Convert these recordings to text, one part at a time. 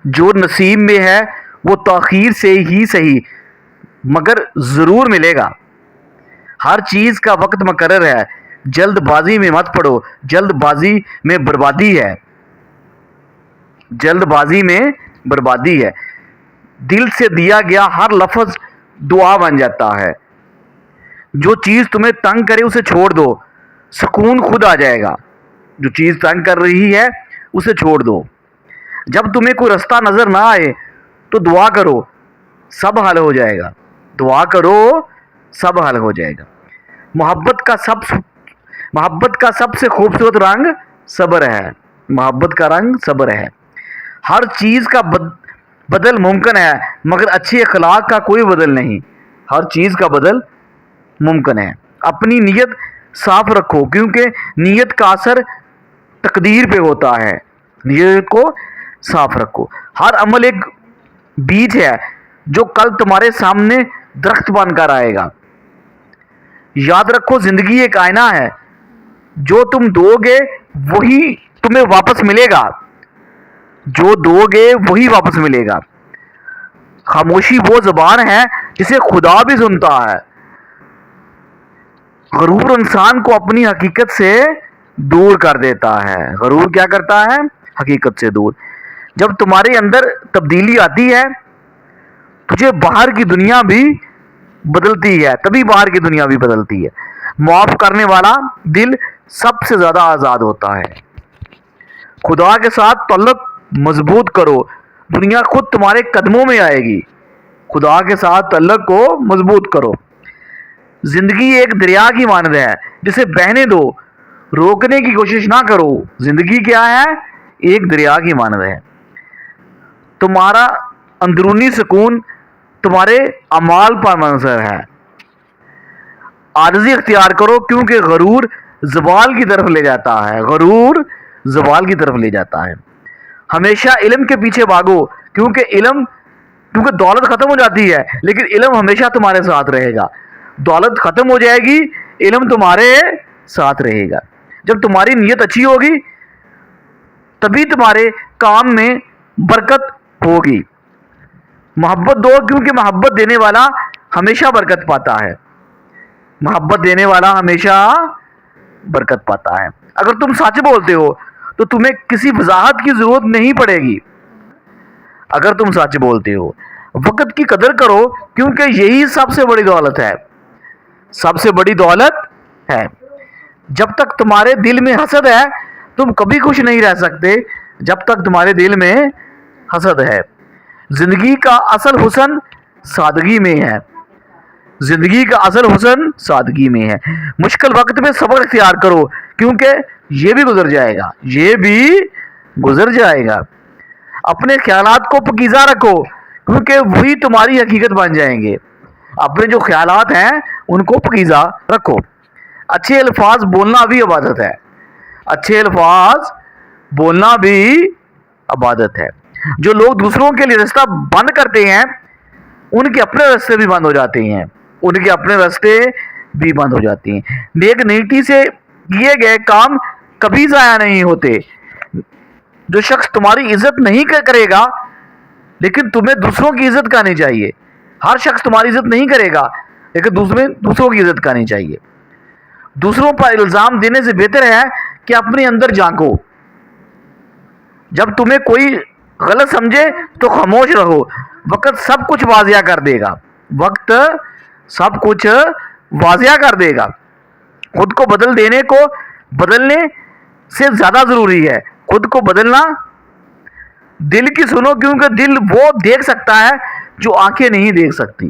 جو نصیب میں ہے وہ تاخیر سے ہی صحیح مگر ضرور ملے گا. ہر چیز کا وقت مقرر ہے. جلد بازی میں مت پڑو، جلد بازی میں بربادی ہے. جلد بازی میں بربادی ہے. دل سے دیا گیا ہر لفظ دعا بن جاتا ہے. جو چیز تمہیں تنگ کرے اسے چھوڑ دو، سکون خود آ جائے گا. جو چیز تنگ کر رہی ہے اسے چھوڑ دو. جب تمہیں کوئی رستہ نظر نہ آئے تو دعا کرو، سب حل ہو جائے گا. دعا کرو، سب حل ہو جائے گا. محبت کا سب سے خوبصورت رنگ صبر ہے. محبت کا رنگ صبر ہے. ہر چیز کا بدل ممکن ہے مگر اچھے اخلاق کا کوئی بدل نہیں. ہر چیز کا بدل ممکن ہے. اپنی نیت صاف رکھو کیونکہ نیت کا اثر تقدیر پہ ہوتا ہے. نیت کو صاف رکھو. ہر عمل ایک بیج ہے جو کل تمہارے سامنے درخت بن کر آئے گا. یاد رکھو زندگی ایک آئینہ ہے. جو تم دو گے وہی تمہیں واپس ملے گا. جو دو گے وہی واپس ملے گا. خاموشی وہ زبان ہے جسے خدا بھی سنتا ہے. غرور انسان کو اپنی حقیقت سے دور کر دیتا ہے. غرور کیا کرتا ہے؟ حقیقت سے دور. جب تمہارے اندر تبدیلی آتی ہے تجھے باہر کی دنیا بھی بدلتی ہے. تبھی باہر کی دنیا بھی بدلتی ہے. معاف کرنے والا دل سب سے زیادہ آزاد ہوتا ہے. خدا کے ساتھ تعلق مضبوط کرو، دنیا خود تمہارے قدموں میں آئے گی. خدا کے ساتھ تعلق کو مضبوط کرو. زندگی ایک دریا کی مانند ہے جسے بہنے دو، روکنے کی کوشش نہ کرو. زندگی کیا ہے؟ ایک دریا کی مانند ہے. تمہارا اندرونی سکون تمہارے اعمال پر منحصر ہے. عاجزی اختیار کرو کیونکہ غرور زوال کی طرف لے جاتا ہے. غرور زوال کی طرف لے جاتا ہے. ہمیشہ علم کے پیچھے بھاگو کیونکہ دولت ختم ہو جاتی ہے لیکن علم ہمیشہ تمہارے ساتھ رہے گا. دولت ختم ہو جائے گی، علم تمہارے ساتھ رہے گا. جب تمہاری نیت اچھی ہوگی تبھی تمہارے کام میں برکت ہوگی. محبت دو کیونکہ محبت دینے والا ہمیشہ برکت پاتا ہے. محبت دینے والا ہمیشہ برکت پاتا ہے. اگر تم سچ بولتے ہو تو تمہیں کسی وضاحت کی ضرورت نہیں پڑے گی. اگر تم سچ بولتے ہو. وقت کی قدر کرو کیونکہ یہی سب سے بڑی دولت ہے. سب سے بڑی دولت ہے. جب تک تمہارے دل میں حسد ہے تم کبھی خوش نہیں رہ سکتے. جب تک تمہارے دل میں حسد ہے. زندگی کا اصل حسن سادگی میں ہے. زندگی کا اصل حسن سادگی میں ہے. مشکل وقت میں صبر اختیار کرو کیونکہ یہ بھی گزر جائے گا. یہ بھی گزر جائے گا. اپنے خیالات کو پاکیزہ رکھو کیونکہ وہی تمہاری حقیقت بن جائیں گے. اپنے جو خیالات ہیں ان کو پاکیزہ رکھو. اچھے الفاظ بولنا بھی عبادت ہے. اچھے الفاظ بولنا بھی عبادت ہے. جو لوگ دوسروں کے لیے رستہ بند کرتے ہیں ان کے اپنے راستے بھی بند ہو جاتے ہیں. ان کے اپنے راستے بھی بند ہو جاتے ہیں. نیک نیتی سے کیے گئے کام کبھی ضائع نہیں ہوتے. جو شخص تمہاری عزت نہیں کرے گا لیکن تمہیں دوسروں کی عزت کرنی چاہیے. ہر شخص تمہاری عزت نہیں کرے گا لیکن دوسروں کی عزت کرنی چاہیے. دوسروں پر الزام دینے سے بہتر ہے کہ اپنے اندر جھانکو. جب تمہیں کوئی غلط سمجھے تو خاموش رہو. وقت سب کچھ واضح کر دے گا. وقت سب کچھ واضح کر دے گا. خود کو بدلنے سے زیادہ ضروری ہے خود کو بدلنا. دل کی سنو کیونکہ دل وہ دیکھ سکتا ہے جو آنکھیں نہیں دیکھ سکتی.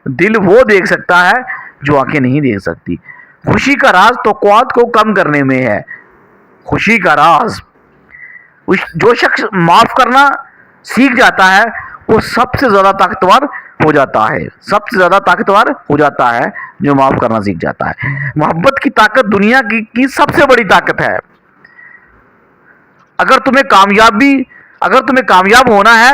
دل وہ دیکھ سکتا ہے جو آنکھیں نہیں دیکھ سکتی. خوشی کا راز توقعات کو کم کرنے میں ہے. خوشی کا راز. جو شخص معاف کرنا سیکھ جاتا ہے وہ سب سے زیادہ طاقتور ہو جاتا ہے. سب سے زیادہ طاقتور ہو جاتا ہے جو معاف کرنا سیکھ جاتا ہے. محبت کی طاقت دنیا کی سب سے بڑی طاقت ہے. اگر تمہیں کامیاب ہونا ہے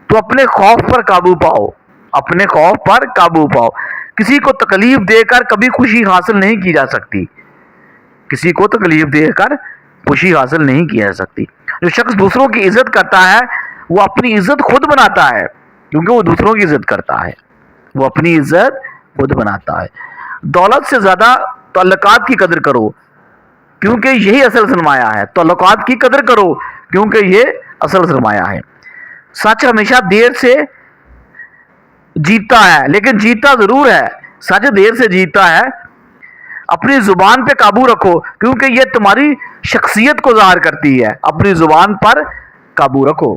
تو اپنے خوف پر قابو پاؤ. اپنے خوف پر قابو پاؤ. کسی کو تکلیف دے کر کبھی خوشی حاصل نہیں کی جا سکتی. کسی کو تکلیف دے کر خوشی حاصل نہیں کی جا سکتی. جو شخص دوسروں کی عزت کرتا ہے وہ اپنی عزت خود بناتا ہے کیونکہ وہ دوسروں کی عزت کرتا ہے. وہ اپنی عزت خود بناتا ہے. دولت سے زیادہ تعلقات کی قدر کرو کیونکہ یہی اصل سرمایہ ہے. تعلقات کی قدر کرو کیونکہ یہ اصل سرمایہ ہے. سچ ہمیشہ دیر سے جیتتا ہے لیکن جیتتا ضرور ہے. سچ دیر سے جیتتا ہے. اپنی زبان پہ قابو رکھو کیونکہ یہ تمہاری شخصیت کو ظاہر کرتی ہے. اپنی زبان پر قابو رکھو.